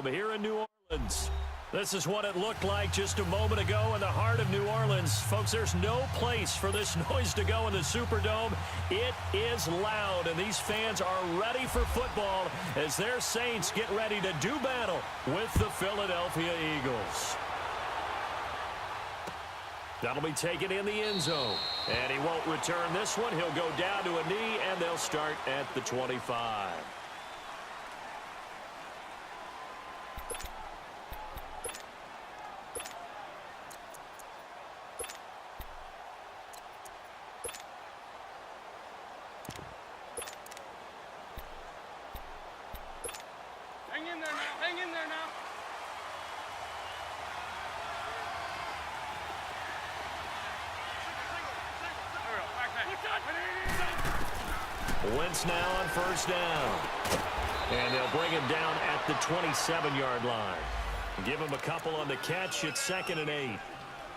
here in New Orleans. This is what it looked like just a moment ago in the heart of New Orleans. Folks, there's no place for this noise to go in the Superdome. It is loud, and these fans are ready for football as their Saints get ready to do battle with the Philadelphia Eagles. That'll be taken in the end zone, and he won't return this one. He'll go down to a knee, and they'll start at the 25. Wentz now on first down. And they'll bring him down at the 27-yard line. Give him a couple on the catch. It's 2nd and 8.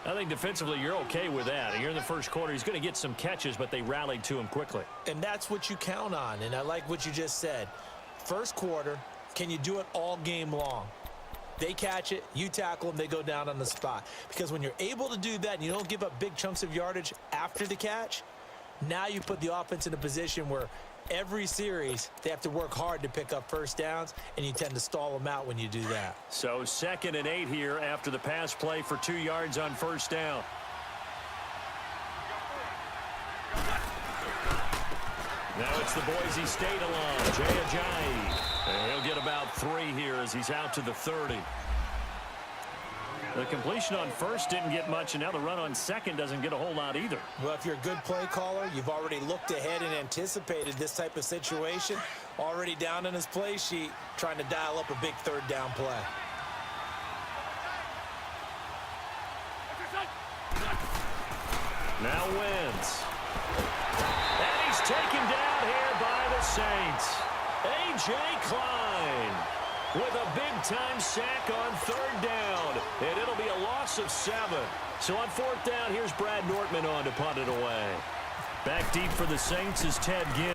I think defensively you're okay with that. Here in the first quarter, he's going to get some catches, but they rallied to him quickly. And that's what you count on, and I like what you just said. First quarter, can you do it all game long? They catch it, you tackle them, they go down on the spot. Because when you're able to do that and you don't give up big chunks of yardage after the catch, now you put the offense in a position where every series they have to work hard to pick up first downs, and you tend to stall them out when you do that. So 2nd and 8 here after the pass play for 2 yards on first down. Now it's the Boise State alum, Jay Ajayi. And he'll get about 3 here as he's out to the 30. The completion on first didn't get much, and now the run on second doesn't get a whole lot either. Well, if you're a good play caller, you've already looked ahead and anticipated this type of situation. Already down in his play sheet, trying to dial up a big third down play. Now Wentz. And he's taken down here by the Saints. A.J. Klein with a big-time sack on third down. And it'll be a loss of 7. So on fourth down, here's Brad Nortman on to punt it away. Back deep for the Saints is Ted Ginn.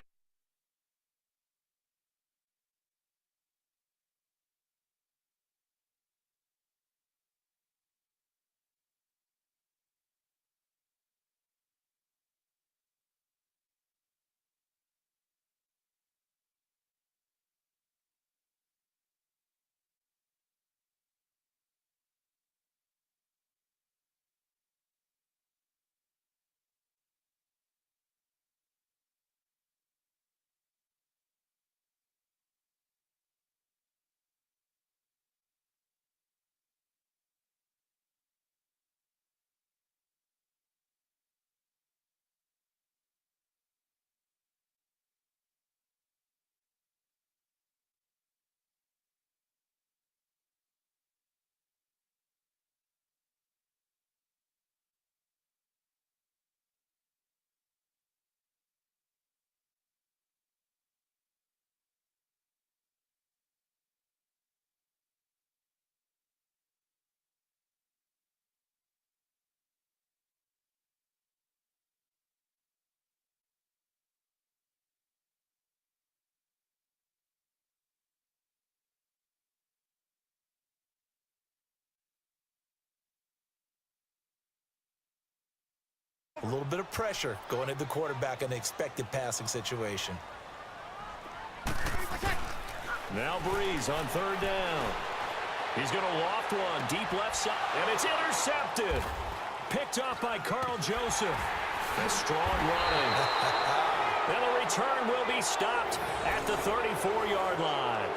A little bit of pressure going at the quarterback in an expected passing situation. Now Breeze on third down. He's going to loft one deep left side, and it's intercepted. Picked off by Carl Joseph. A strong running. And the return will be stopped at the 34-yard line.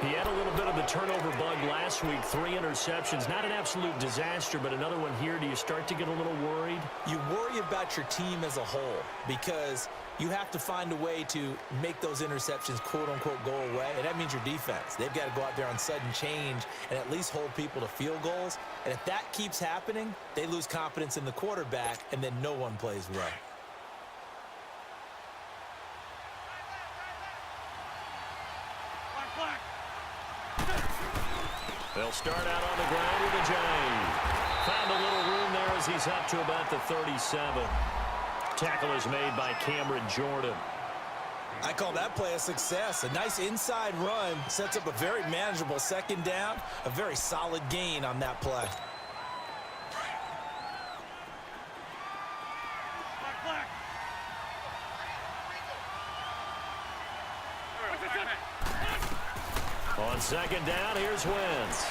He had a little bit of the turnover bug last week, 3 interceptions. Not an absolute disaster, but another one here. Do you start to get a little worried? You worry about your team as a whole because you have to find a way to make those interceptions, quote-unquote, go away, and that means your defense. They've got to go out there on sudden change and at least hold people to field goals. And if that keeps happening, they lose confidence in the quarterback, and then no one plays well. They'll start out on the ground with Ajayi. Found a little room there as he's up to about the 37. Tackle is made by Cameron Jordan. I call that play a success. A nice inside run sets up a very manageable second down, a very solid gain on that play. On second down, here's Wentz.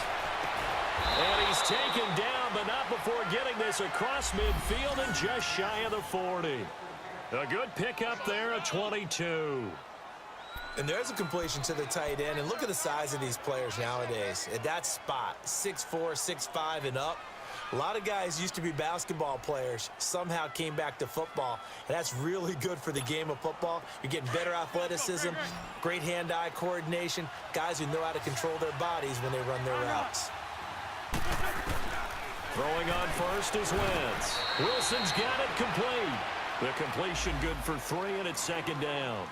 And he's taken down, but not before getting this across midfield and just shy of the 40. A good pickup there at 22. And there's a completion to the tight end. And look at the size of these players nowadays. At that spot, 6'4", 6'5", and up. A lot of guys used to be basketball players, somehow came back to football. And that's really good for the game of football. You're getting better athleticism, great hand-eye coordination, guys who know how to control their bodies when they run their routes. Throwing on first is Wentz. Wilson's got it complete. The completion good for 3, and it's second down.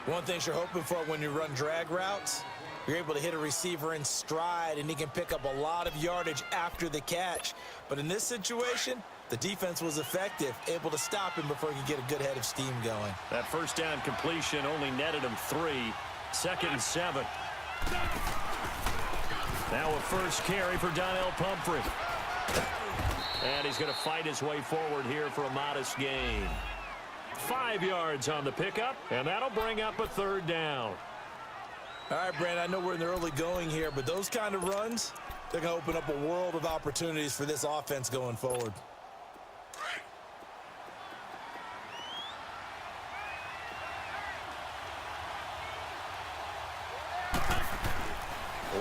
One thing you're hoping for when you run drag routes, you're able to hit a receiver in stride, and he can pick up a lot of yardage after the catch. But in this situation, the defense was effective, able to stop him before he could get a good head of steam going. That first down completion only netted him 3. Second and 7. Now a first carry for Donnell Pumphrey. And he's going to fight his way forward here for a modest gain. 5 yards on the pickup, and that'll bring up a third down. All right, Brandon, I know we're in the early going here, but those kind of runs, they're going to open up a world of opportunities for this offense going forward.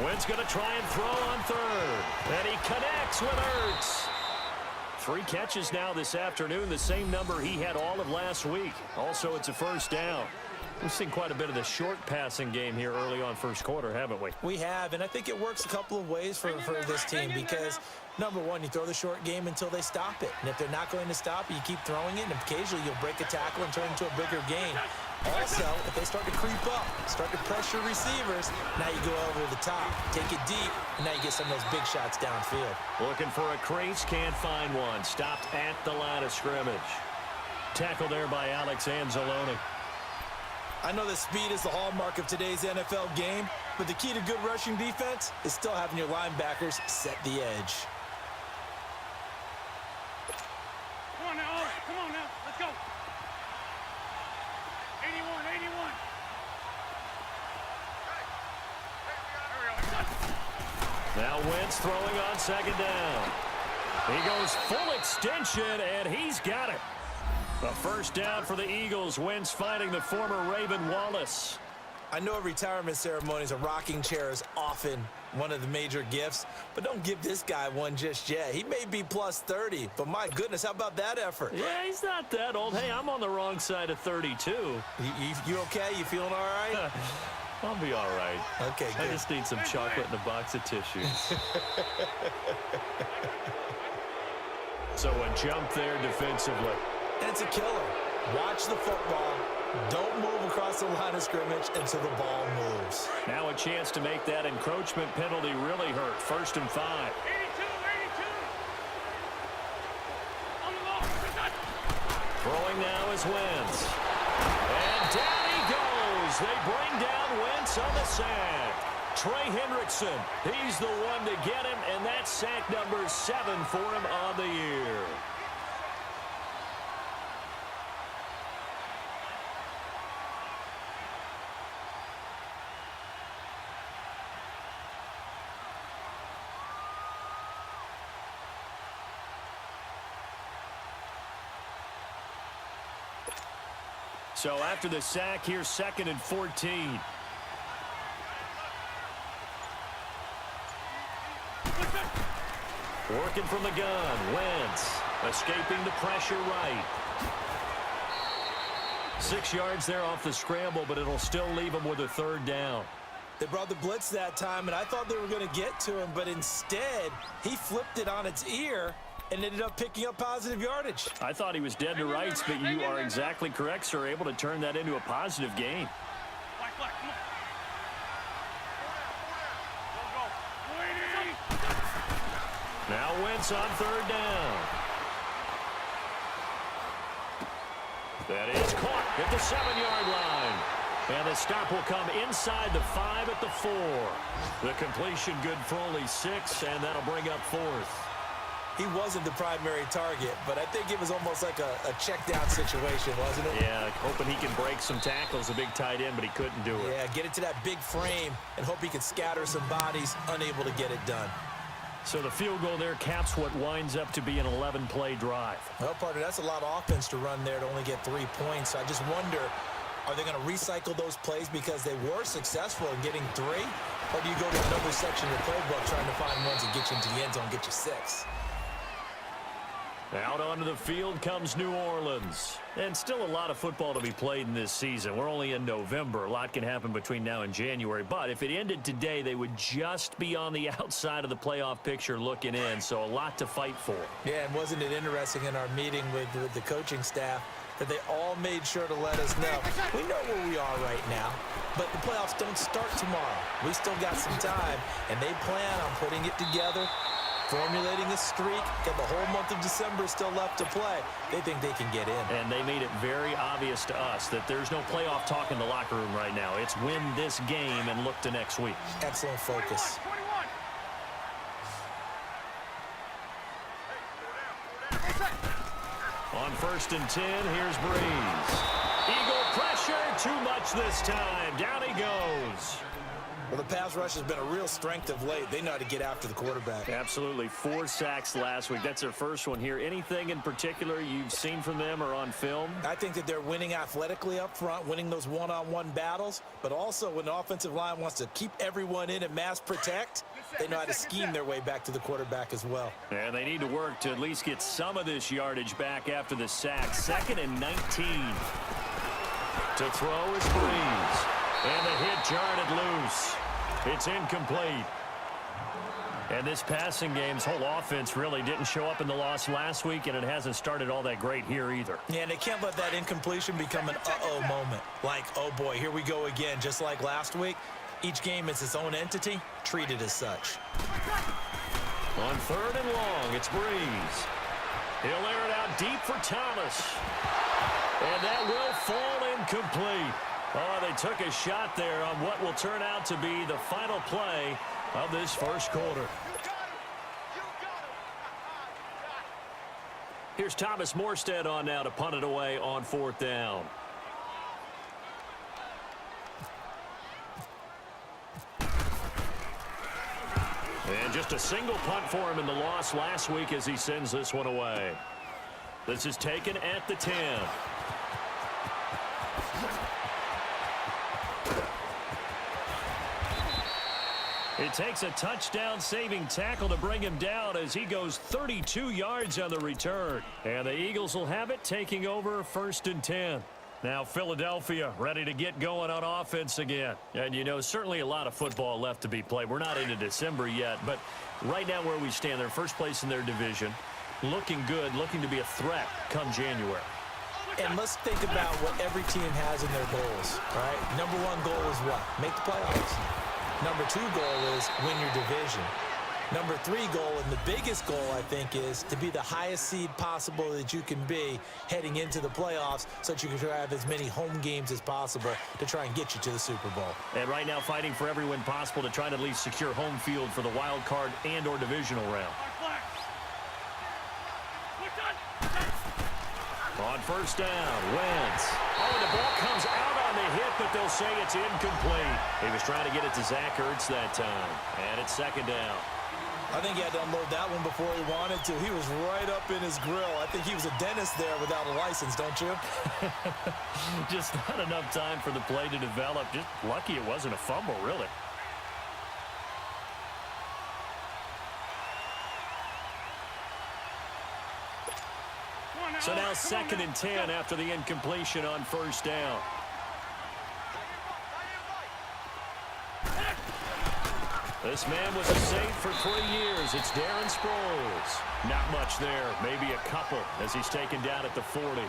Wentz going to try and throw on third. And he connects with Ertz. 3 catches now this afternoon, the same number he had all of last week. Also, it's a first down. We've seen quite a bit of the short passing game here early on first quarter, haven't we? We have, and I think it works a couple of ways for this team because, number one, you throw the short game until they stop it. And if they're not going to stop it, you keep throwing it, and occasionally you'll break a tackle and turn it into a bigger gain. Also, if they start to creep up, start to pressure receivers, now you go over the top, take it deep, and now you get some of those big shots downfield. Looking for a crease, can't find one. Stopped at the line of scrimmage. Tackle there by Alex Anzalone. I know that speed is the hallmark of today's NFL game, but the key to good rushing defense is still having your linebackers set the edge. Come on now, come on now, let's go. 81, 81. Now Wentz throwing on second down. He goes full extension, and he's got it. A first down for the Eagles. Wentz fighting the former Raven Wallace. I know retirement ceremonies, a rocking chair is often one of the major gifts, but don't give this guy one just yet. He may be plus 30, but my goodness, how about that effort? Yeah, he's not that old. Hey, I'm on the wrong side of 32. You okay? You feeling all right? I'll be all right. Okay, good. I just need some chocolate and a box of tissues. So a jump there defensively. And it's a killer. Watch the football. Don't move across the line of scrimmage until the ball moves. Now a chance to make that encroachment penalty really hurt. First and 5. 82, 82. On the ball. Throwing now is Wentz. And down he goes. They bring down Wentz on the sack. Trey Hendrickson, he's the one to get him, and that's sack number 7 for him on the year. So after the sack, here's 2nd and 14. Working from the gun, Wentz escaping the pressure right. 6 yards there off the scramble, but it'll still leave him with a third down. They brought the blitz that time, and I thought they were going to get to him, but instead, he flipped it on its ear and ended up picking up positive yardage. I thought he was dead to rights, but you are exactly correct, sir. Able to turn that into a positive gain. Black, come on. Go, go. 280. Now Wentz on third down. That is caught at the 7-yard line. And the stop will come inside the 5 at the 4. The completion good for only 6, and that'll bring up 4th. He wasn't the primary target, but I think it was almost like a check-down situation, wasn't it? Yeah, hoping he can break some tackles, a big tight end, but he couldn't do it. Yeah, get it to that big frame and hope he can scatter some bodies, unable to get it done. So the field goal there caps what winds up to be an 11-play drive. Well, partner, that's a lot of offense to run there to only get 3 points. I just wonder, are they going to recycle those plays because they were successful in getting 3? Or do you go to another section of the playbook trying to find ones that get you into the end zone, get you 6? Out onto the field comes New Orleans. And still a lot of football to be played in this season. We're only in November. A lot can happen between now and January. But if it ended today, they would just be on the outside of the playoff picture looking in. So a lot to fight for. Yeah, and wasn't it interesting in our meeting with the coaching staff that they all made sure to let us know, we know where we are right now, but the playoffs don't start tomorrow. We still got some time, and they plan on putting it together, formulating a streak, got the whole month of December still left to play. They think they can get in. And they made it very obvious to us that there's no playoff talk in the locker room right now. It's win this game and look to next week. Excellent focus. 21. On 1st and 10, here's Breeze. Eagle pressure, too much this time. Down he goes. Well, the pass rush has been a real strength of late. They know how to get after the quarterback. Absolutely. 4 sacks last week. That's their first one here. Anything in particular you've seen from them or on film? I think that they're winning athletically up front, winning those one-on-one battles, but also when the offensive line wants to keep everyone in and mass protect, they know how to scheme their way back to the quarterback as well. And they need to work to at least get some of this yardage back after the sack. 2nd and 19. To throw is Breeze. And the hit jarred it loose. It's incomplete. And this passing game's whole offense really didn't show up in the loss last week, and it hasn't started all that great here either. Yeah, and they can't let that incompletion become an uh-oh moment. Like, oh boy, here we go again. Just like last week, each game is its own entity, treated as such. On 3rd and long, it's Breeze. He'll air it out deep for Thomas. And that will fall incomplete. Oh, they took a shot there on what will turn out to be the final play of this first quarter. Here's Thomas Morstead on now to punt it away on 4th down. And just a single punt for him in the loss last week as he sends this one away. This is taken at the 10. It takes a touchdown-saving tackle to bring him down as he goes 32 yards on the return. And the Eagles will have it, taking over 1st and 10. Now Philadelphia ready to get going on offense again. And, you know, certainly a lot of football left to be played. We're not into December yet, but right now where we stand, they're first place in their division. Looking good, looking to be a threat come January. And let's think about what every team has in their goals, right? Number 1 goal is what? Make the playoffs. Number 2 goal is win your division. Number 3 goal, and the biggest goal, I think, is to be the highest seed possible that you can be heading into the playoffs so that you can have as many home games as possible to try and get you to the Super Bowl. And right now fighting for every win possible to try to at least secure home field for the wild card and or divisional round. On 1st down, Wentz. Oh, and the ball comes out on the hit, but they'll say it's incomplete. He was trying to get it to Zach Ertz that time. And it's 2nd down. I think he had to unload that one before he wanted to. He was right up in his grill. I think he was a dentist there without a license, don't you? Just not enough time for the play to develop. Just lucky it wasn't a fumble, really. So now 2nd and 10 after the incompletion on 1st down. This man was a saint for 3 years. It's Darren Sproles. Not much there, maybe a couple as he's taken down at the 40.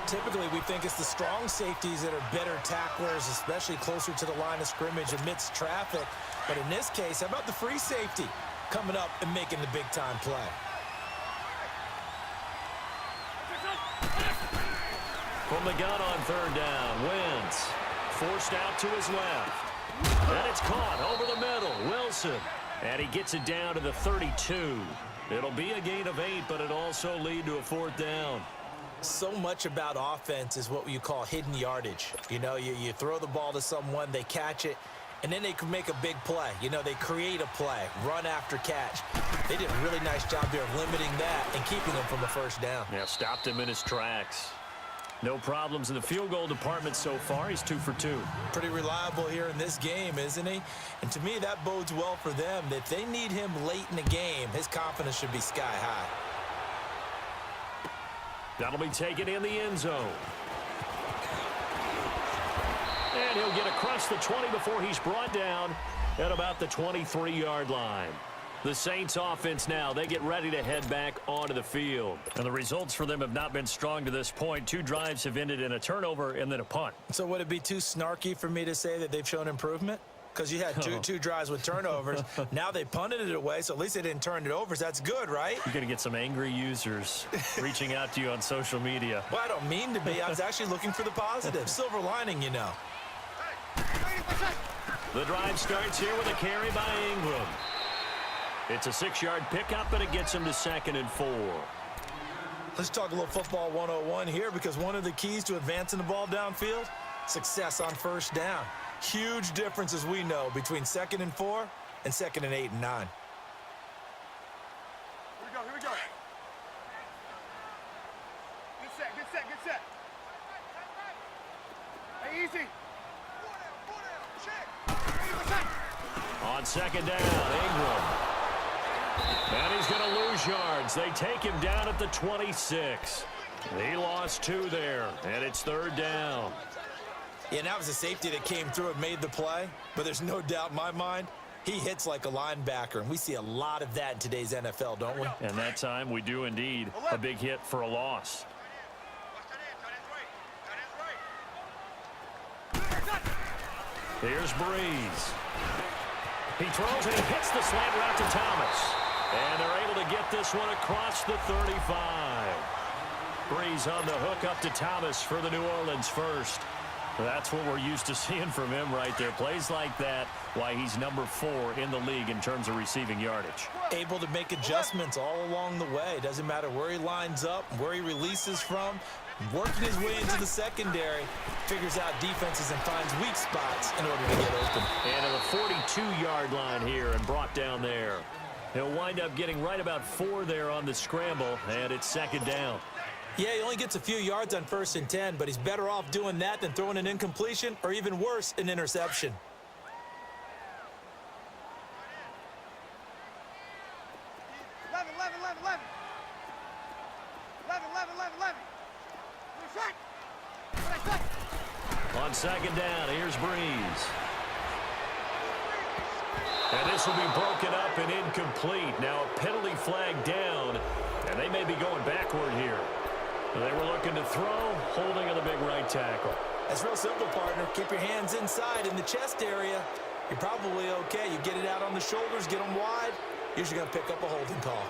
Typically, we think it's the strong safeties that are better tacklers, especially closer to the line of scrimmage amidst traffic. But in this case, how about the free safety coming up and making the big-time play? From the gun on third down, Wentz forced out to his left. And it's caught over the middle. Wilson. And he gets it down to the 32. It'll be a gain of 8, but it also lead to a fourth down. So much about offense is what you call hidden yardage. You know, you throw the ball to someone, they catch it, and then they can make a big play. You know, they create a play, run after catch. They did a really nice job there of limiting that and keeping him from a first down. Yeah, stopped him in his tracks. No problems in the field goal department so far. He's 2 for 2. Pretty reliable here in this game, isn't he? And to me, that bodes well for them. That if they need him late in the game, his confidence should be sky high. That'll be taken in the end zone. And he'll get across the 20 before he's brought down at about the 23-yard line. The Saints offense now, they get ready to head back onto the field. And the results for them have not been strong to this point. 2 drives have ended in a turnover and then a punt. So would it be too snarky for me to say that they've shown improvement? Because you had two drives with turnovers. Now they punted it away, so at least they didn't turn it over. So that's good, right? You're going to get some angry users reaching out to you on social media. Well, I don't mean to be. I was actually looking for the positive. Silver lining, you know. The drive starts here with a carry by Ingram. It's a 6-yard pickup, and it gets him to 2nd and 4. Let's talk a little football 101 here, because one of the keys to advancing the ball downfield, success on first down. Huge difference, as we know, between 2nd and 4 and 2nd and 8 and 9. Here we go. Good set. Hey, easy. On 2nd down, Ingram. And he's going to lose yards. They take him down at the 26. He lost 2 there, and it's 3rd down. Yeah, and that was a safety that came through and made the play, but there's no doubt in my mind, he hits like a linebacker, and we see a lot of that in today's NFL, don't we? And that time, we do indeed. A big hit for a loss. Here's Breeze. He throws and he hits the slant route to Thomas. And they're able to get this one across the 35. Breeze on the hook up to Thomas for the New Orleans first. That's what we're used to seeing from him right there. Plays like that, why he's number 4 in the league in terms of receiving yardage. Able to make adjustments all along the way. Doesn't matter where he lines up, where he releases from. Working his way into the secondary, figures out defenses and finds weak spots in order to get open. And at the 42-yard line here and brought down there. He'll wind up getting right about 4 there on the scramble, and it's 2nd down. Yeah, he only gets a few yards on 1st and 10, but he's better off doing that than throwing an incompletion or even worse, an interception. On 2nd down, here's Breeze. And this will be broken up and incomplete. Now a penalty flag down, and they may be going backward here. They were looking to throw, holding on the big right tackle. That's real simple, partner. Keep your hands inside in the chest area. You're probably okay. You get it out on the shoulders, get them wide. Usually going to pick up a holding call.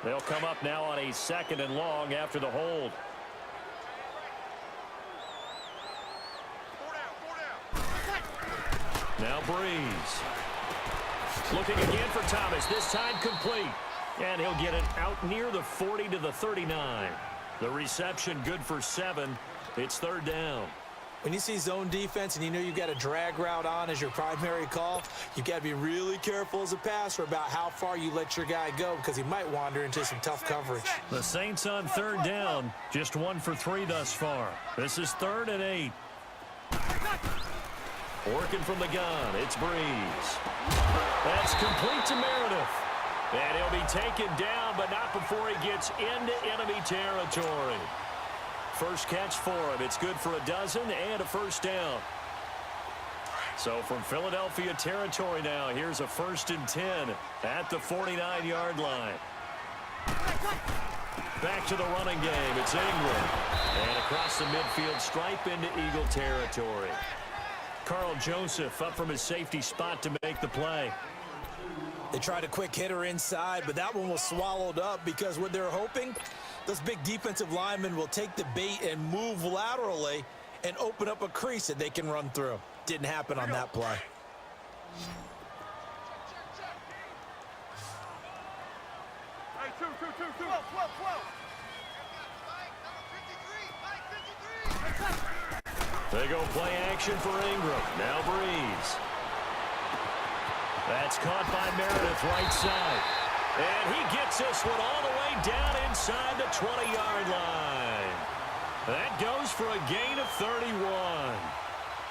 They'll come up now on a 2nd and long after the hold. Now Breeze. Looking again for Thomas. This time complete. And he'll get it out near the 40 to the 39. The reception good for 7. It's 3rd down. When you see zone defense and you know you've got a drag route on as your primary call, you've got to be really careful as a passer about how far you let your guy go because he might wander into some tough coverage. The Saints on 3rd down. Just 1 for 3 thus far. This is 3rd and 8. Working from the gun, it's Breeze. That's complete to Meredith. And he'll be taken down, but not before he gets into enemy territory. First catch for him. It's good for a dozen and a first down. So from Philadelphia territory now, here's a 1st and 10 at the 49-yard line. Back to the running game. It's Ingram. And across the midfield stripe into Eagle territory. Carl Joseph up from his safety spot to make the play. They tried a quick hitter inside, but that one was swallowed up because what they're hoping, those big defensive linemen will take the bait and move laterally and open up a crease that they can run through. Didn't happen on that play. Hey, two. 12. They go play action for Ingram. Now Breeze. That's caught by Meredith right side. And he gets this one all the way down inside the 20-yard line. That goes for a gain of 31.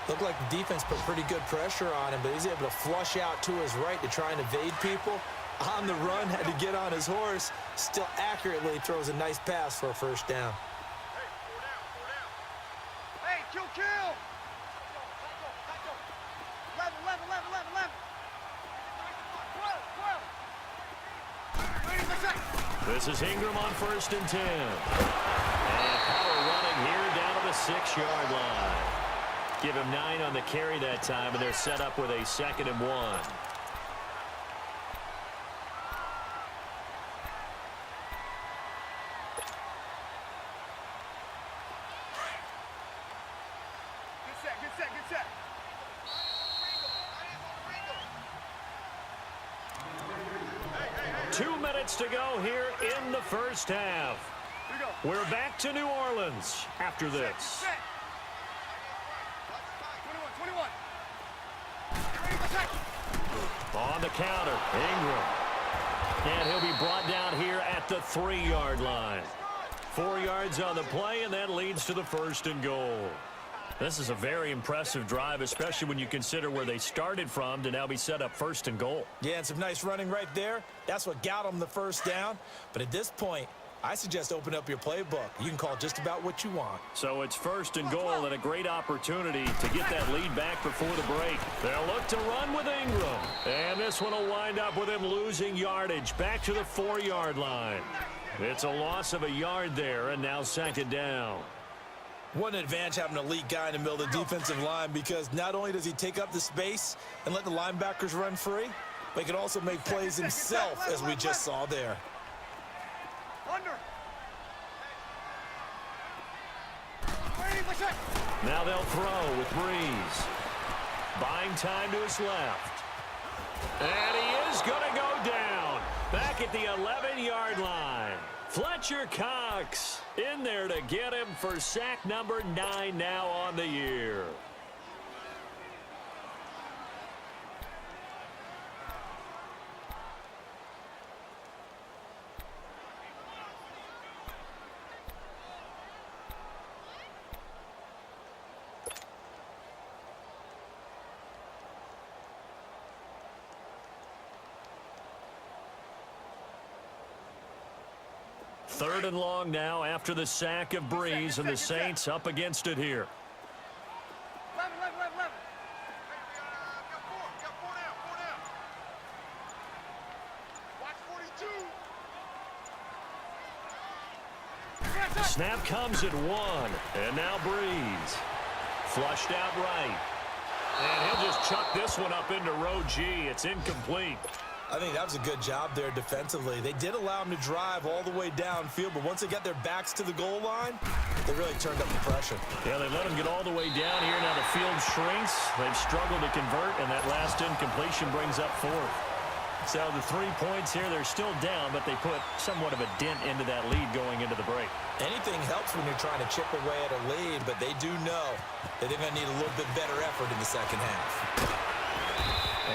Looked like the defense put pretty good pressure on him, but he's able to flush out to his right to try and evade people. On the run, had to get on his horse. Still accurately throws a nice pass for a first down. Hey, kill. 11. 12. This is Ingram on 1st and 10. And power running here down to the 6-yard line. Give him 9 on the carry that time, and they're set up with a 2nd and 1. Good set. 2 minutes to go here in the first half. Here we go. We're back to New Orleans after this. Set. 21. Ready to attack. On the counter, Ingram. And he'll be brought down here at the 3-yard line. 4 yards on the play, and that leads to the 1st and goal. This is a very impressive drive, especially when you consider where they started from to now be set up 1st and goal. Yeah, and some nice running right there. That's what got them the first down. But at this point, I suggest open up your playbook. You can call just about what you want. So it's 1st and goal and a great opportunity to get that lead back before the break. They'll look to run with Ingram. And this one will wind up with him losing yardage back to the 4-yard line. It's a loss of a yard there, and now 2nd down. What an advantage having an elite guy in the middle of the defensive line, because not only does he take up the space and let the linebackers run free, but he can also make plays himself, as we just saw there. Under. Ready to attack. Now they'll throw with Breeze. Buying time to his left. And he is going to go down back at the 11-yard line. Fletcher Cox in there to get him for sack number 9 now on the year. Third and long now after the sack of Breeze, and the Saints up against it here. 11. Watch 42. Snap comes at 1, and now Breeze. Flushed out right. And he'll just chuck this one up into row G. It's incomplete. I think that was a good job there defensively. They did allow him to drive all the way downfield, but once they got their backs to the goal line, they really turned up the pressure. Yeah, they let him get all the way down here. Now the field shrinks. They've struggled to convert, and that last incompletion brings up 4th. So the 3 points here, they're still down, but they put somewhat of a dent into that lead going into the break. Anything helps when you're trying to chip away at a lead, but they do know that they're going to need a little bit better effort in the second half.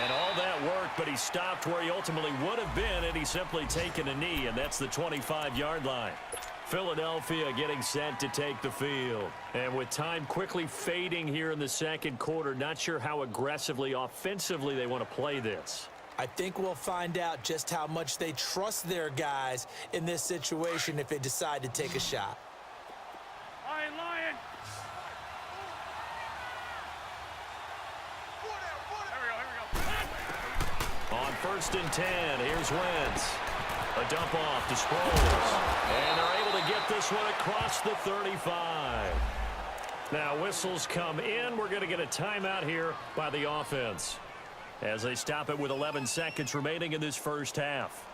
And all that work, but he stopped where he ultimately would have been, and he's simply taken a knee, and that's the 25-yard line. Philadelphia getting set to take the field. And with time quickly fading here in the second quarter, not sure how aggressively, offensively they want to play this. I think we'll find out just how much they trust their guys in this situation if they decide to take a shot. Lion. On 1st and 10, here's Wentz. A dump off to Sproles. And they're able to get this one across the 35. Now whistles come in. We're going to get a timeout here by the offense. as they stop it with 11 seconds remaining in this first half.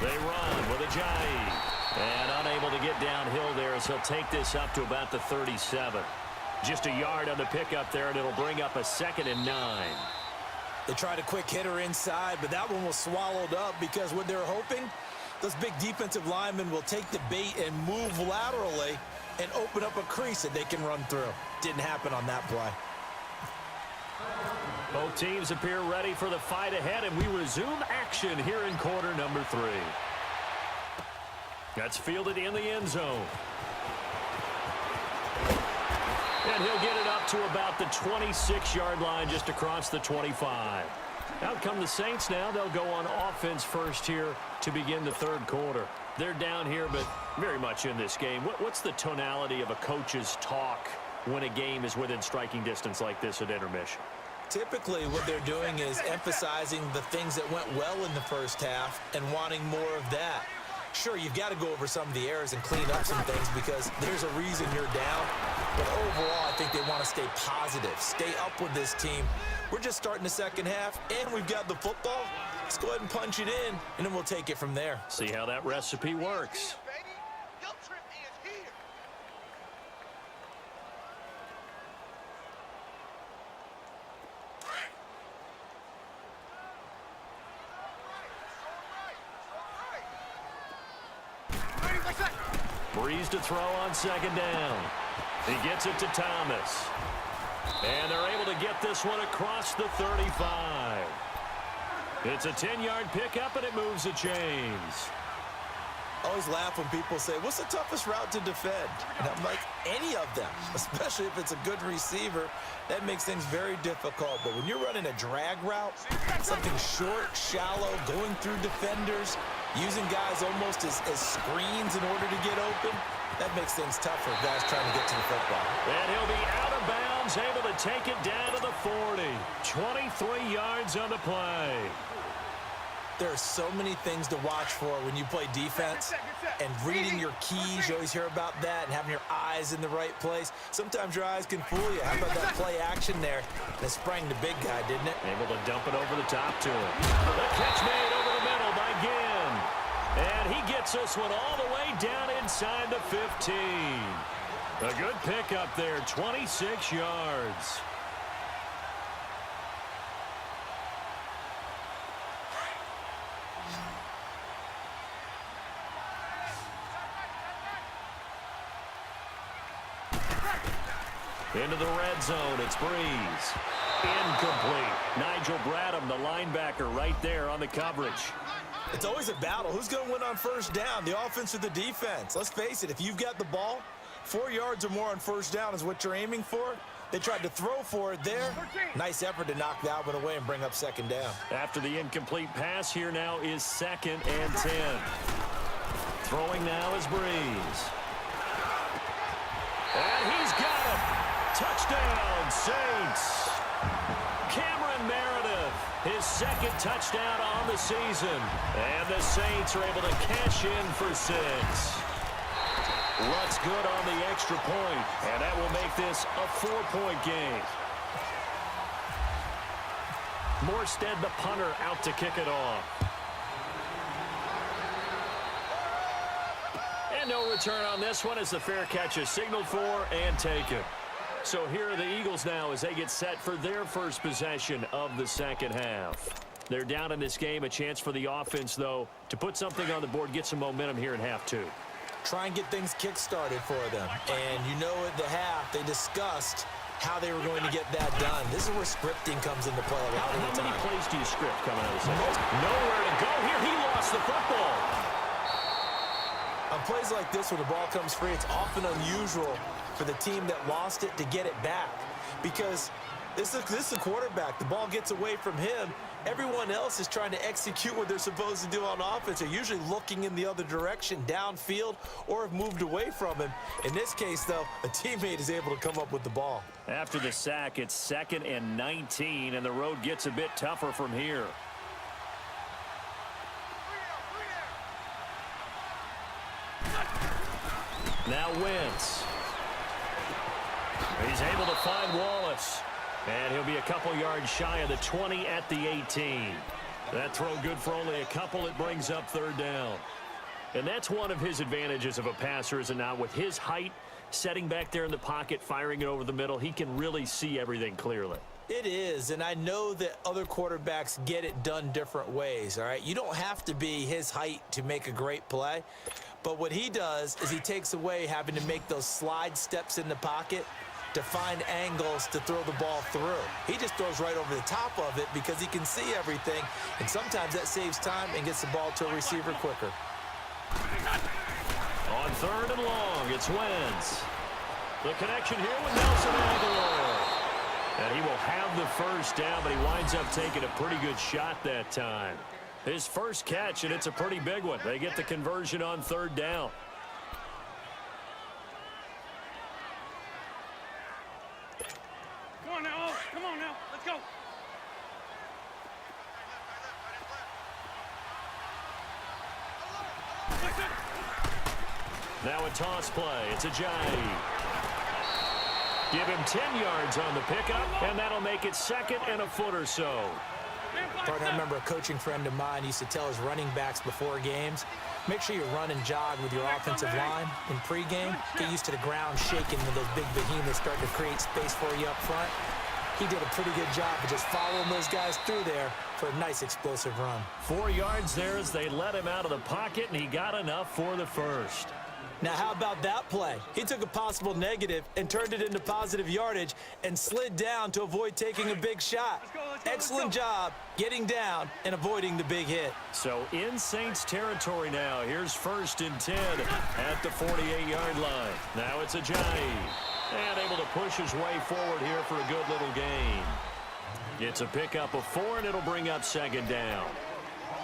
They run with Ajayi. And unable to get downhill there as he'll take this up to about the 37. Just a yard on the pickup there, and it'll bring up a 2nd and 9. They tried a quick hitter inside, but that one was swallowed up because what they're hoping, those big defensive linemen will take the bait and move laterally and open up a crease that they can run through. Didn't happen on that play. Both teams appear ready for the fight ahead, and we resume action here in quarter number 3. That's fielded in the end zone. And he'll get it up to about the 26-yard line, just across the 25. Out come the Saints now. They'll go on offense first here to begin the third quarter. They're down here, but very much in this game. What's the tonality of a coach's talk when a game is within striking distance like this at intermission? Typically, what they're doing is emphasizing the things that went well in the first half and wanting more of that. Sure, you've got to go over some of the errors and clean up some things because there's a reason you're down. But overall, I think they want to stay positive, stay up with this team. We're just starting the second half, and we've got the football. Let's go ahead and punch it in, and then we'll take it from there. See how that recipe works. Breeze to throw on 2nd down. He gets it to Thomas. And they're able to get this one across the 35. It's a 10-yard pickup, and it moves the chains. I always laugh when people say, what's the toughest route to defend? And I'm like, any of them, especially if it's a good receiver. That makes things very difficult. But when you're running a drag route, something short, shallow, going through defenders, using guys almost as screens in order to get open, that makes things tough for guys trying to get to the football. And he'll be out of bounds, able to take it down to the 40. 23 yards on the play. There are so many things to watch for when you play defense, and reading your keys, you always hear about that, and having your eyes in the right place. Sometimes your eyes can fool you. How about that play action there? That sprang the big guy, didn't it? Able to dump it over the top to him. The catch made over the middle by Ginn. And he gets this one all the way down inside the 15. A good pickup there, 26 yards. Into the red zone, it's Breeze. Incomplete. Nigel Bradham, the linebacker, right there on the coverage. It's always a battle. Who's going to win on first down, the offense or the defense? Let's face it, if you've got the ball, 4 yards or more on first down is what you're aiming for. They tried to throw for it there. Nice effort to knock that one away and bring up 2nd down. After the incomplete pass, here now is 2nd and 10. Throwing now is Breeze. And he's got it. Touchdown, Saints. Cameron Meredith, his 2nd touchdown on the season. And the Saints are able to cash in for 6. Lutz good on the extra point, and that will make this a 4-point game. Morstead, the punter, out to kick it off. And no return on this one as the fair catch is signaled for and taken. So here are the Eagles now as they get set for their first possession of the second half. They're down in this game. A chance for the offense, though, to put something on the board, get some momentum here in half 2. Try and get things kick-started for them. And you know at the half, they discussed how they were going to get that done. This is where scripting comes into play a lot of the time. How many plays do you script coming out of the second? Nowhere to go here. He lost the football. On plays like this where the ball comes free, it's often unusual for the team that lost it to get it back. Because this is a quarterback. The ball gets away from him, Everyone else is trying to execute what they're supposed to do on offense. They're usually looking in the other direction, downfield, or have moved away from him. In this case, though, a teammate is able to come up with the ball. After the sack, it's 2nd and 19, and the road gets a bit tougher from here. Now Wentz. He's able to find Wallace. And he'll be a couple yards shy of the 20 at the 18. That throw good for only a couple. It brings up 3rd down. And that's one of his advantages of a passer, is it not? With his height, setting back there in the pocket, firing it over the middle, he can really see everything clearly. It is, and I know that other quarterbacks get it done different ways, all right? You don't have to be his height to make a great play, but what he does is he takes away having to make those slide steps in the pocket to find angles to throw the ball through. He just throws right over the top of it because he can see everything, and sometimes that saves time and gets the ball to a receiver quicker. On 3rd and long, it's Wentz. The connection here with Nelson Aguilar. And he will have the 1st down, but he winds up taking a pretty good shot that time. His first catch, and it's a pretty big one. They get the conversion on 3rd down. Come on now, come on now, let's go. Now a toss play. It's a Ajayi. Give him 10 yards on the pickup, and that'll make it 2nd and a foot or so. Partner, I remember a coaching friend of mine used to tell his running backs before games, make sure you run and jog with your offensive line in pregame. Get used to the ground shaking when those big behemoths start to create space for you up front. He did a pretty good job of just following those guys through there for a nice explosive run. 4 yards there as they let him out of the pocket, and he got enough for the 1st. Now, how about that play? He took a possible negative and turned it into positive yardage and slid down to avoid taking a big shot. Excellent job getting down and avoiding the big hit. So in Saints territory now. Here's 1st and 10 at the 48-yard line. Now it's Ajayi. And able to push his way forward here for a good little gain. It's a pickup of 4, and it'll bring up 2nd down.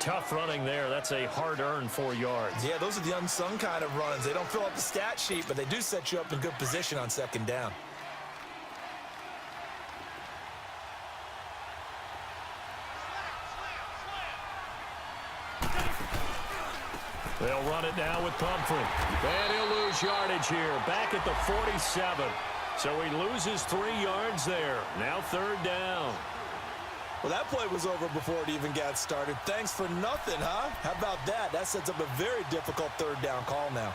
Tough running there. That's a hard-earned 4 yards. Yeah, those are the unsung kind of runs. They don't fill up the stat sheet, but they do set you up in good position on 2nd down. They'll run it now with Pumphrey. And he'll lose yardage here. Back at the 47. So he loses 3 yards there. Now 3rd down. Well, that play was over before it even got started. Thanks for nothing, huh? How about that? That sets up a very difficult 3rd down call now.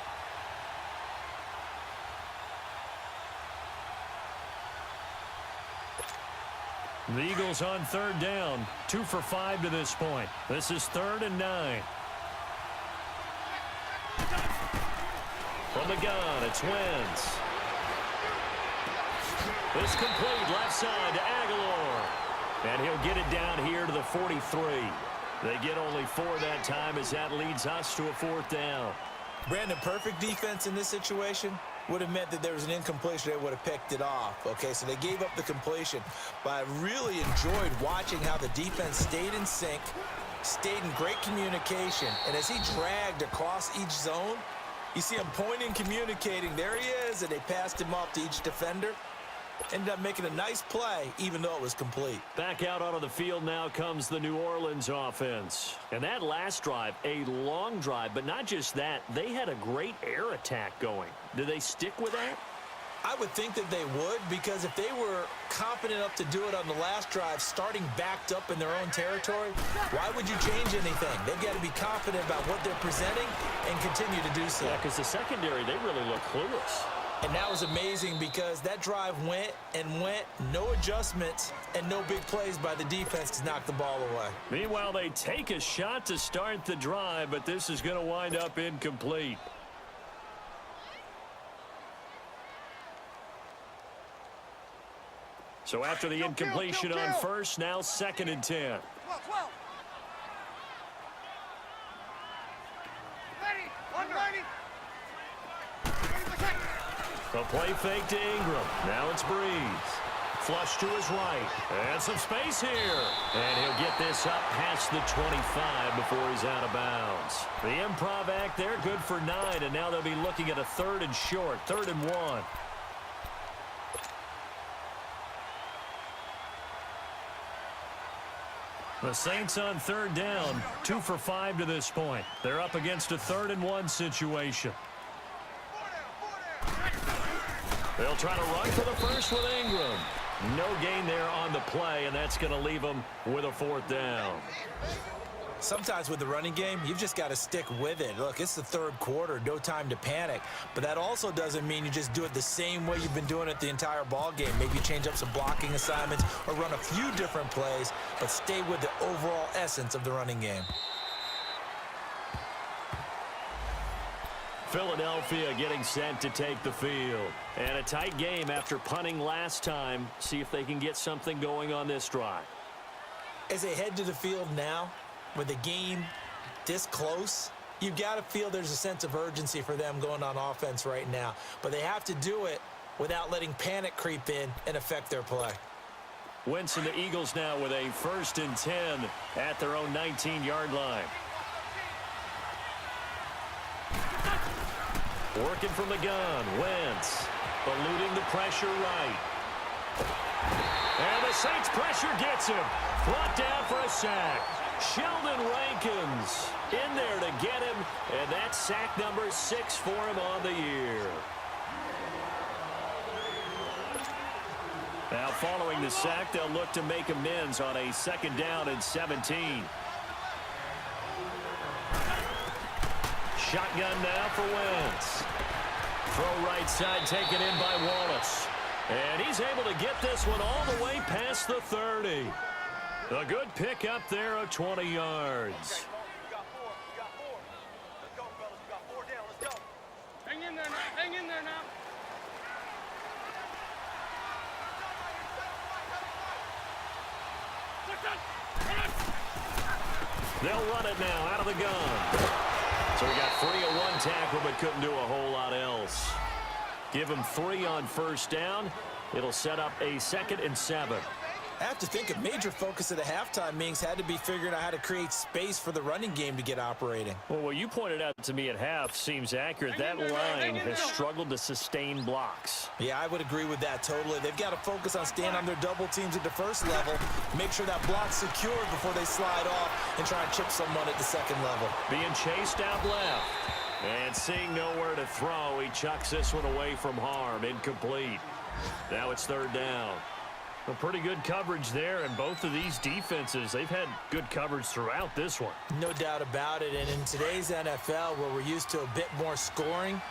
The Eagles on 3rd down. 2 for 5 to this point. This is 3rd and 9. From the gun, it's Wentz. This complete left side to Aguilar. And he'll get it down here to the 43. They get only 4 that time as that leads us to a 4th down. Brandon, perfect defense in this situation would have meant that there was an incompletion. They would have picked it off. Okay, so they gave up the completion. But I really enjoyed watching how the defense stayed in sync, stayed in great communication. And as he dragged across each zone, you see him pointing, communicating. There he is, and they passed him off to each defender. Ended up making a nice play, even though it was complete. Back out onto the field now comes the New Orleans offense. And that last drive, a long drive, but not just that. They had a great air attack going. Do they stick with that? I would think that they would, because if they were confident enough to do it on the last drive, starting backed up in their own territory, why would you change anything? They've got to be confident about what they're presenting and continue to do so. Yeah, because the secondary, they really look clueless. And that was amazing because that drive went and went, no adjustments, and no big plays by the defense to knock the ball away. Meanwhile, they take a shot to start the drive, but this is going to wind up incomplete. So after the incompletion on 1st, now 2nd and 10. 12. Ready, ready. A play fake to Ingram. Now it's Breeze. flush to his right. And some space here. And he'll get this up past the 25 before he's out of bounds. The improv act there, good for 9, and now they'll be looking at a 3rd and short, 3rd and 1. The Saints on 3rd down, 2 for 5 to this point. They're up against a 3rd and 1 situation. They'll try to run for the first with Ingram. No gain there on the play, and that's going to leave them with a 4th down. Sometimes with the running game, you've just got to stick with it. Look, it's the 3rd quarter, no time to panic. But that also doesn't mean you just do it the same way you've been doing it the entire ball game. Maybe you change up some blocking assignments or run a few different plays, but stay with the overall essence of the running game. Philadelphia getting set to take the field. And a tight game after punting last time. See if they can get something going on this drive. As they head to the field now, with the game this close, you've got to feel there's a sense of urgency for them going on offense right now. But they have to do it without letting panic creep in and affect their play. Wentz and the Eagles now with a 1st and 10 at their own 19-yard line. Working from the gun, Wentz eluding the pressure right. And the Saints pressure gets him. Brought down for a sack. Sheldon Rankins in there to get him, and that's sack number 6 for him on the year. Now following the sack, they'll look to make amends on a 2nd down and 17. Shotgun now for Wentz. Throw right side taken in by Wallace. And he's able to get this one all the way past the 30. A good pick up there of 20 yards. You got 4. Let's go, fellas. You got 4 down. Let's go. Hang in there now. Hang in there now. They'll run it now out of the gun. So we got 3 on 1 tackle, but couldn't do a whole lot else. Give him 3 on 1st down. It'll set up a 2nd and 7. I have to think a major focus at the halftime meetings had to be figuring out how to create space for the running game to get operating. Well, what you pointed out to me at half seems accurate. That line has struggled to sustain blocks. Yeah, I would agree with that totally. They've got to focus on staying on their double teams at the 1st level, make sure that block's secured before they slide off and try and chip someone at the 2nd level. Being chased out left. And seeing nowhere to throw, he chucks this one away from harm. Incomplete. Now it's 3rd down. Well, pretty good coverage there, and both of these defenses, they've had good coverage throughout this one. No doubt about it, and in today's NFL, where we're used to a bit more scoring,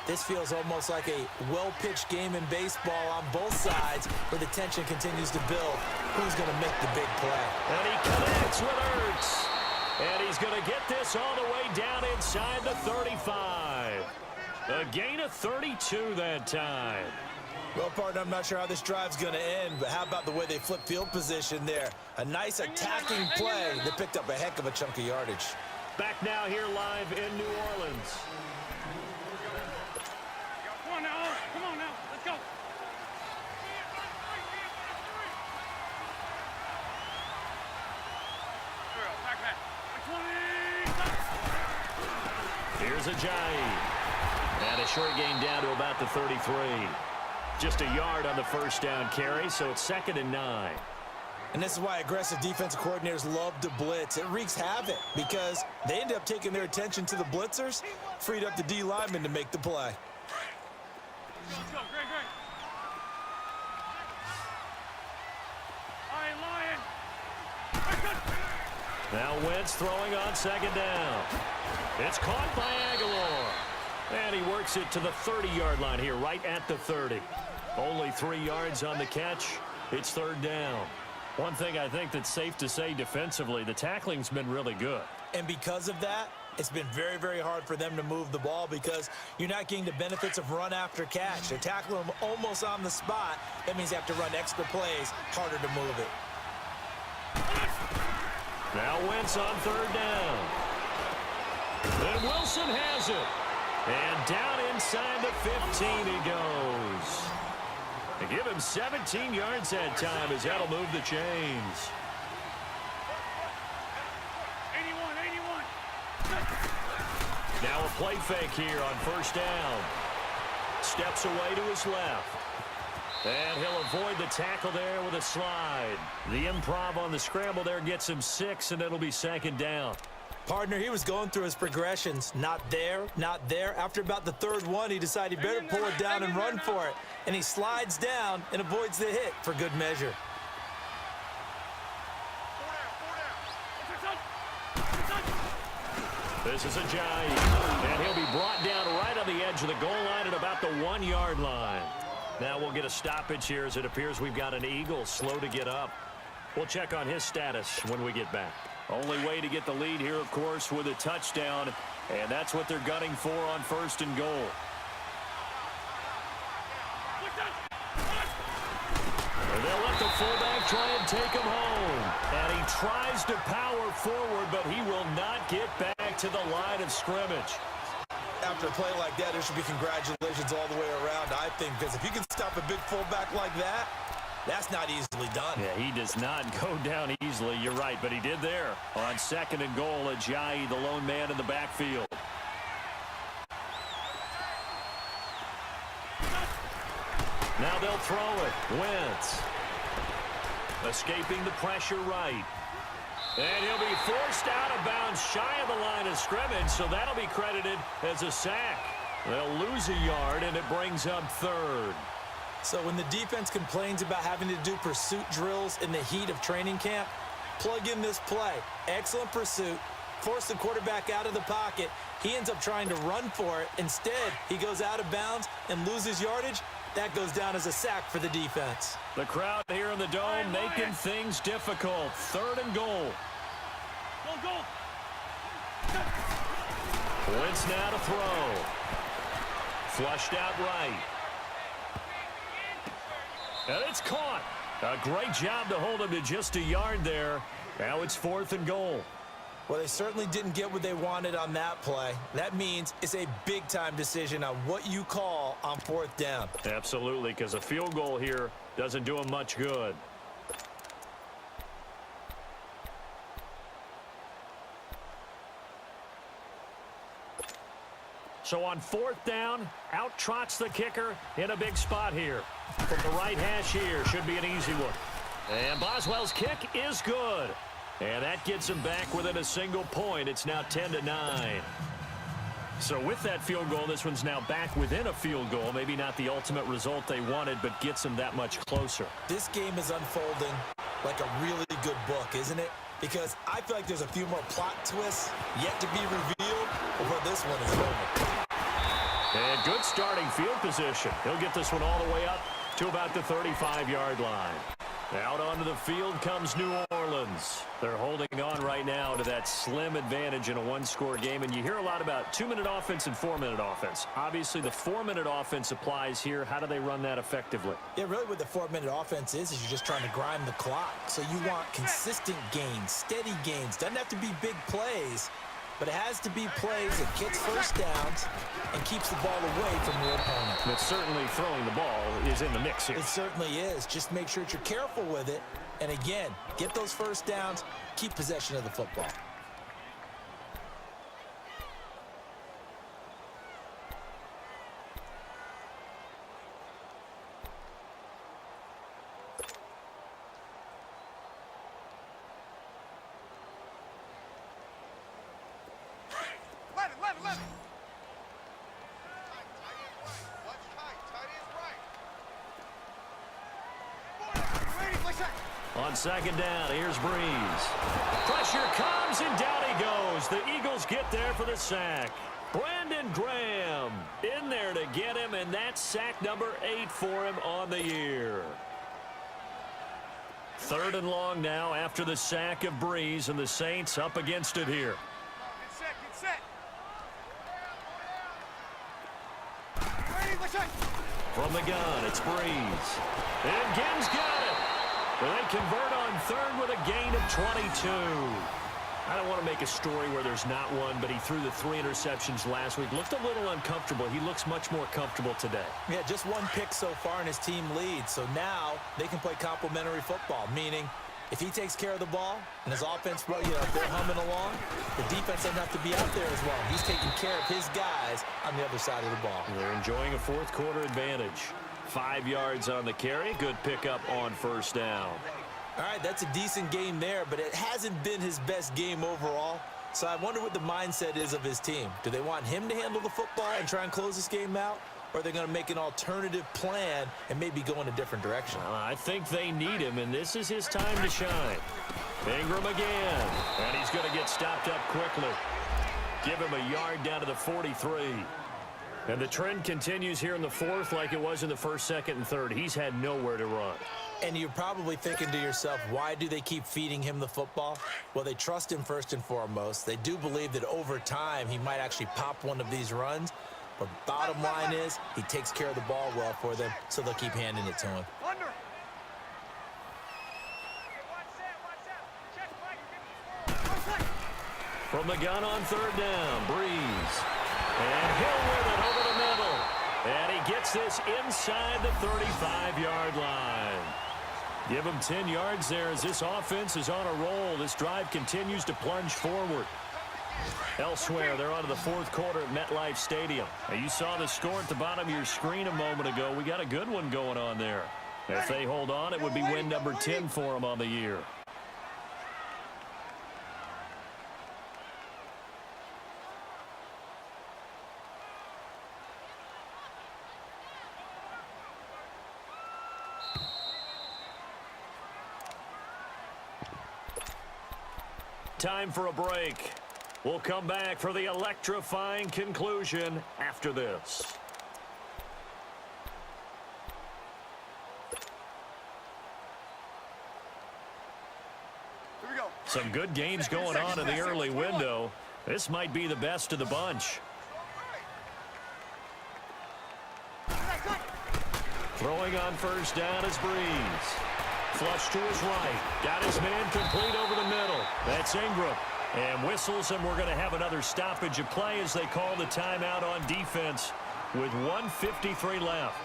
this feels almost like a well-pitched game in baseball on both sides, where the tension continues to build. Who's going to make the big play? And he connects with Ertz. And he's going to get this all the way down inside the 35. A gain of 32 that time. Well, partner, I'm not sure how this drive's going to end, but how about the way they flip field position there? A nice attacking play that picked up a heck of a chunk of yardage. Back now here live in New Orleans. Come on now. Come on now. Let's go. Back. 20. Here's Ajayi. And a short gain down to about the 33. Just a yard on the 1st down carry, so it's 2nd and 9. And this is why aggressive defensive coordinators love to blitz. It wreaks havoc because they end up taking their attention to the blitzers, freed up the D lineman to make the play. Let's go, Greg. All right, Lion. Now Wentz throwing on 2nd down. It's caught by Aguilar. And he works it to the 30-yard line here, right at the 30. Only 3 yards on the catch. It's 3rd down. One thing I think that's safe to say defensively, the tackling's been really good. And because of that, it's been very, very hard for them to move the ball because you're not getting the benefits of run after catch. They're tackling them almost on the spot. That means you have to run extra plays, harder to move it. Now Wentz on 3rd down. And Wilson has it. And down inside the 15 he goes. They give him 17 yards that time as that'll move the chains. 81. Now a play fake here on first down. Steps away to his left. And he'll avoid the tackle there with a slide. The improv on the scramble there gets him 6, and it'll be second down. Partner, he was going through his progressions. Not there, not there. After about the third one, he decided he better pull it down and run for it. And he slides down and avoids the hit for good measure. This is Ajayi, and he'll be brought down right on the edge of the goal line at about the 1-yard line. Now we'll get a stoppage here as it appears we've got an Eagle slow to get up. We'll check on his status when we get back. Only way to get the lead here, of course, with a touchdown, and that's what they're gunning for on first and goal. And they'll let the fullback try and take him home. And he tries to power forward, but he will not get back to the line of scrimmage. After a play like that, there should be congratulations all the way around, I think, because if you can stop a big fullback like that, that's not easily done. Yeah, he does not go down easily, you're right, but he did there. On second and goal, Ajayi, the lone man in the backfield. Now they'll throw it. Wentz. Escaping the pressure right. And he'll be forced out of bounds shy of the line of scrimmage, so that'll be credited as a sack. They'll lose a yard, and it brings up third. So when the defense complains about having to do pursuit drills in the heat of training camp, plug in this play. Excellent pursuit. Force the quarterback out of the pocket. He ends up trying to run for it. Instead, he goes out of bounds and loses yardage. That goes down as a sack for the defense. The crowd here in the dome making things difficult. Third and goal. Go. Wentz now to throw. Flushed out right. And it's caught. A great job to hold him to just a yard there. Now it's fourth and goal. Well, they certainly didn't get what they wanted on that play. That means it's a big-time decision on what you call on fourth down. Absolutely, because a field goal here doesn't do him much good. So on fourth down, out trots the kicker in a big spot here. From the right hash here, should be an easy one. And Boswell's kick is good. And that gets him back within a single point. It's now 10-9. So with that field goal, this one's now back within a field goal. Maybe not the ultimate result they wanted, but gets them that much closer. This game is unfolding like a really good book, isn't it? Because I feel like there's a few more plot twists yet to be revealed before this one is over. And good starting field position. He'll get this one all the way up to about the 35-yard line. Out onto the field comes New Orleans. They're holding on right now to that slim advantage in a one-score game. And you hear a lot about 2-minute offense and 4-minute offense. Obviously, the 4-minute offense applies here. How do they run that effectively? Yeah, really what the 4-minute offense is you're just trying to grind the clock. So you want consistent gains, steady gains. Doesn't have to be big plays, but it has to be plays that gets first downs and keeps the ball away from your opponent. But certainly throwing the ball is in the mix here. It certainly is. Just make sure that you're careful with it. And again, get those first downs, keep possession of the football. Let it. On second down, here's Breeze. Pressure comes, and down he goes. The Eagles get there for the sack. Brandon Graham in there to get him, and that's sack number 8 for him on the year. Third and long now after the sack of Breeze, and the Saints up against it here. Get set. Ready. From the gun, it's Breeze. And Gibbs got it. They convert on third with a gain of 22. I don't want to make a story where there's not one, but he threw the 3 interceptions last week. Looked a little uncomfortable. He looks much more comfortable today. Yeah, just 1 pick so far and his team leads. So now they can play complementary football, meaning if he takes care of the ball and his offense, well, you know, if they're humming along, the defense doesn't have to be out there as well. He's taking care of his guys on the other side of the ball. They're enjoying a fourth quarter advantage. 5 yards on the carry. Good pickup on first down. All right, that's a decent game there, but it hasn't been his best game overall. So I wonder what the mindset is of his team. Do they want him to handle the football and try and close this game out? Or are they going to make an alternative plan and maybe go in a different direction? I think they need him, and this is his time to shine. Ingram again, and he's going to get stopped up quickly. Give him a yard down to the 43. And the trend continues here in the fourth like it was in the first, second, and third. He's had nowhere to run. And you're probably thinking to yourself, why do they keep feeding him the football? Well, they trust him first and foremost. They do believe that over time he might actually pop one of these runs. But bottom line is he takes care of the ball well for them, so they'll keep handing it to him. Under. Watch out. Check right. From the gun on third down, Breeze. And Hill with it over the middle. And he gets this inside the 35-yard line. Give him 10 yards there as this offense is on a roll. This drive continues to plunge forward. Elsewhere, they're on to the fourth quarter at MetLife Stadium. Now, you saw the score at the bottom of your screen a moment ago. We got a good one going on there. If they hold on, it would be win number 10 for them on the year. Time for a break. We'll come back for the electrifying conclusion after this. Here we go. Some good games going on in the early window. This might be the best of the bunch. Throwing on first down is Breeze. Flush to his right. Got his man complete over the middle. That's Ingram. And whistles, and we're going to have another stoppage of play as they call the timeout on defense with 1:53 left.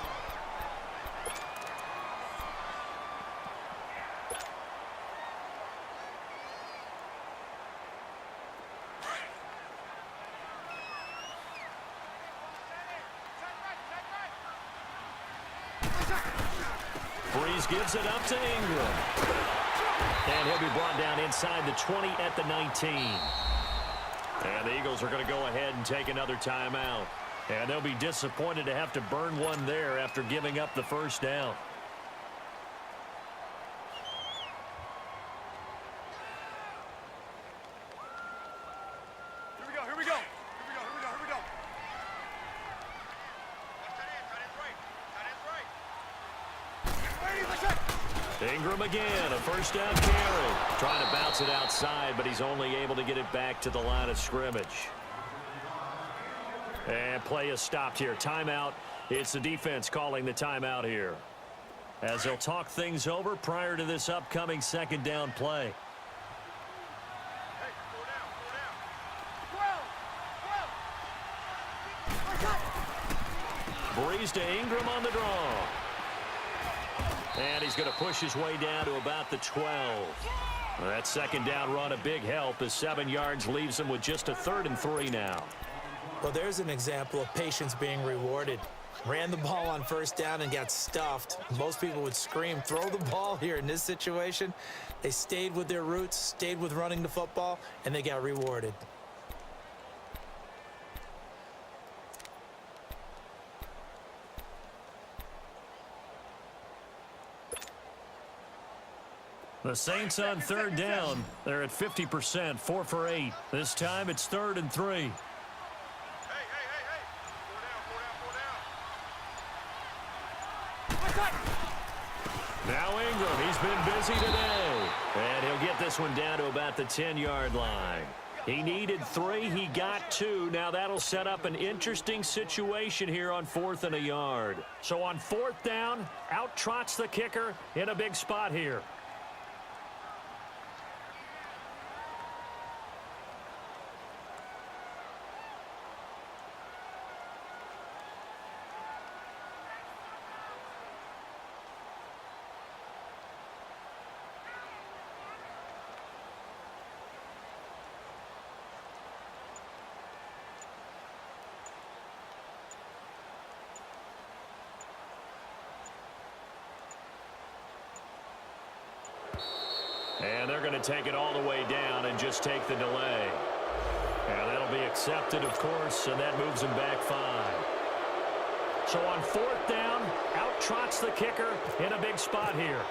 Breeze gives it up to Ingram. And he'll be brought down inside the 20 at the 19. And the Eagles are going to go ahead and take another timeout. And they'll be disappointed to have to burn one there after giving up the first down. Here we go. Here we go. Here we go. Here we go. Here we go. Watch that end. Tight end's right. Tight end's right. Ingram again, a first down carry. Trying to bounce it outside, but he's only able to get it back to the line of scrimmage. And play is stopped here. Timeout. It's the defense calling the timeout here, as they'll talk things over prior to this upcoming second down play. Hey, 4 down. 12. Breeze to Ingram on the draw. And he's going to push his way down to about the 12. That second down run a big help as 7 yards leaves him with just a 3rd and 3 now. Well, there's an example of patience being rewarded. Ran the ball on first down and got stuffed. Most people would scream, throw the ball here. In this situation, they stayed with their roots, stayed with running the football, and they got rewarded. The Saints on third down. They're at 50%, 4 for 8. This time it's 3rd and 3. Hey. 4 down. Now Ingram, he's been busy today. And he'll get this one down to about the 10-yard line. He needed 3, he got 2. Now that'll set up an interesting situation here on 4th and a yard. So on 4th down, out trots the kicker in a big spot here. And they're going to take it all the way down and just take the delay. And that'll be accepted, of course, and that moves them back 5. So on 4th down, out trots the kicker in a big spot here.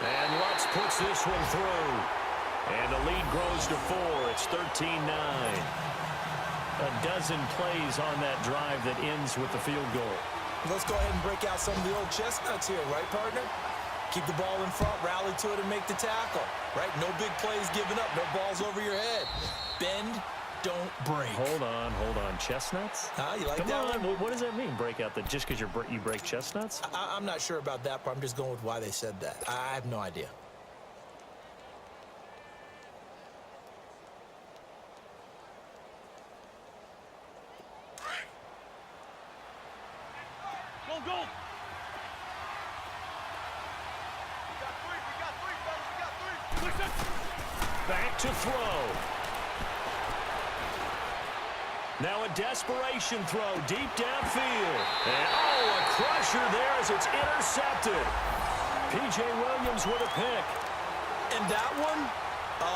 And Lutz puts this one through. And the lead grows to 4. It's 13-9. A dozen plays on that drive that ends with the field goal. Let's go ahead and break out some of the old chestnuts here, right, partner? Keep the ball in front, rally to it, and make the tackle, right? No big plays given up, no balls over your head. Bend, don't break. Hold on. Chestnuts? You like Come that on. one? What does that mean, break out? Just because you break chestnuts? I'm not sure about that, but I'm just going with why they said that. I have no idea. Go, go. We got 3, fellas. We got 3. Listen. Back to throw. Now a desperation throw deep downfield. And a crusher there as it's intercepted. P.J. Williams with a pick. And that one,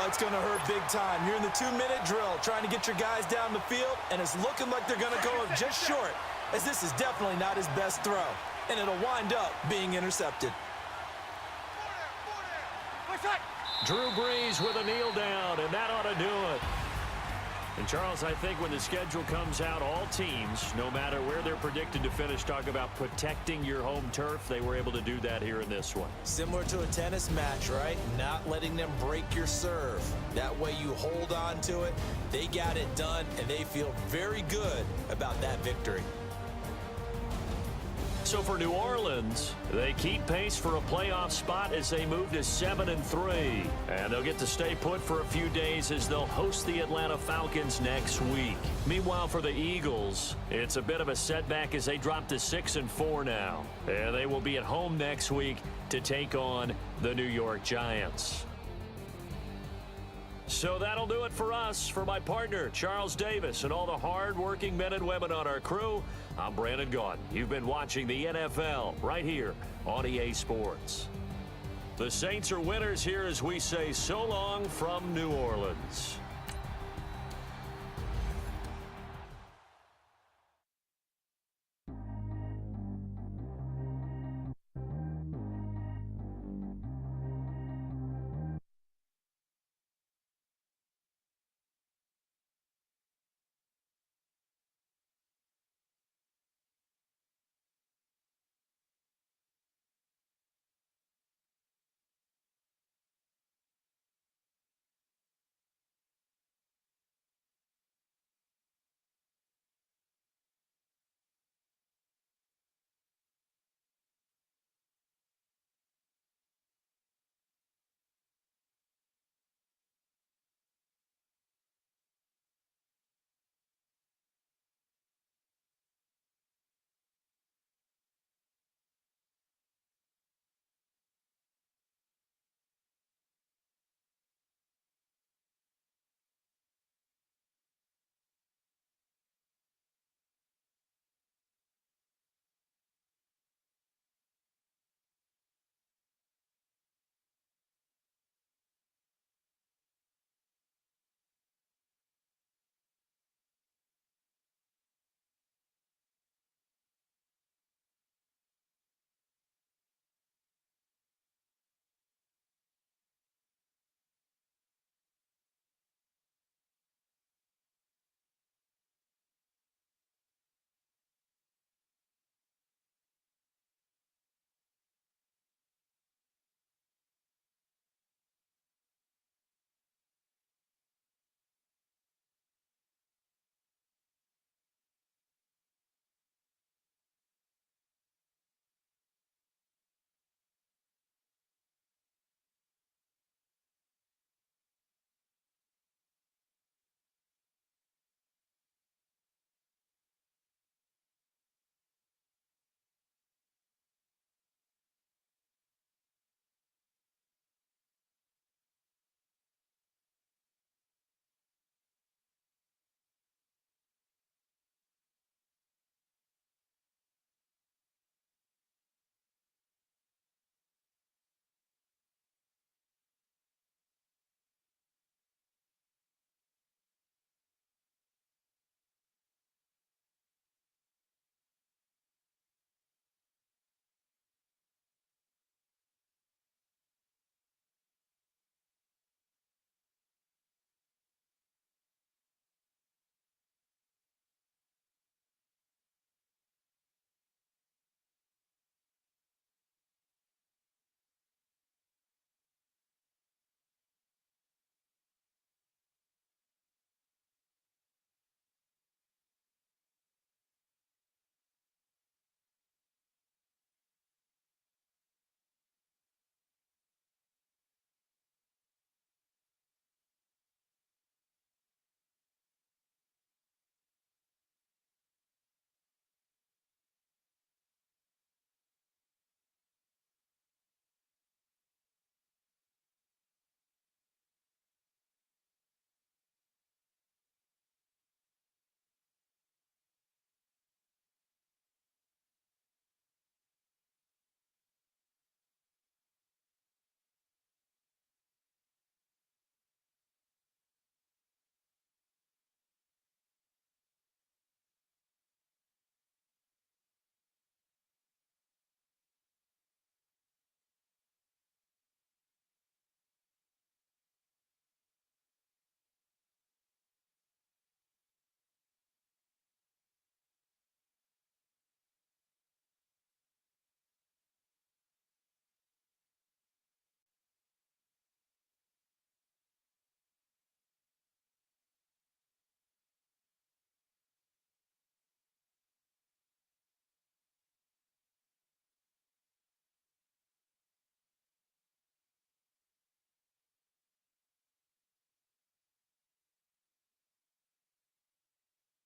it's going to hurt big time. You're in the 2-minute drill trying to get your guys down the field, and it's looking like they're going to go just short, as this is definitely not his best throw, and it'll wind up being intercepted. Drew Brees with a kneel down, and that ought to do it. And, Charles, I think when the schedule comes out, all teams, no matter where they're predicted to finish, talk about protecting your home turf. They were able to do that here in this one. Similar to a tennis match, right? Not letting them break your serve. That way you hold on to it. They got it done, and they feel very good about that victory. So for New Orleans, they keep pace for a playoff spot as they move to 7-3. And they'll get to stay put for a few days as they'll host the Atlanta Falcons next week. Meanwhile, for the Eagles, it's a bit of a setback as they drop to 6-4 now. And they will be at home next week to take on the New York Giants. So that'll do it for us. For my partner, Charles Davis, and all the hard-working men and women on our crew, I'm Brandon Gaudin. You've been watching the NFL right here on EA Sports. The Saints are winners here as we say so long from New Orleans.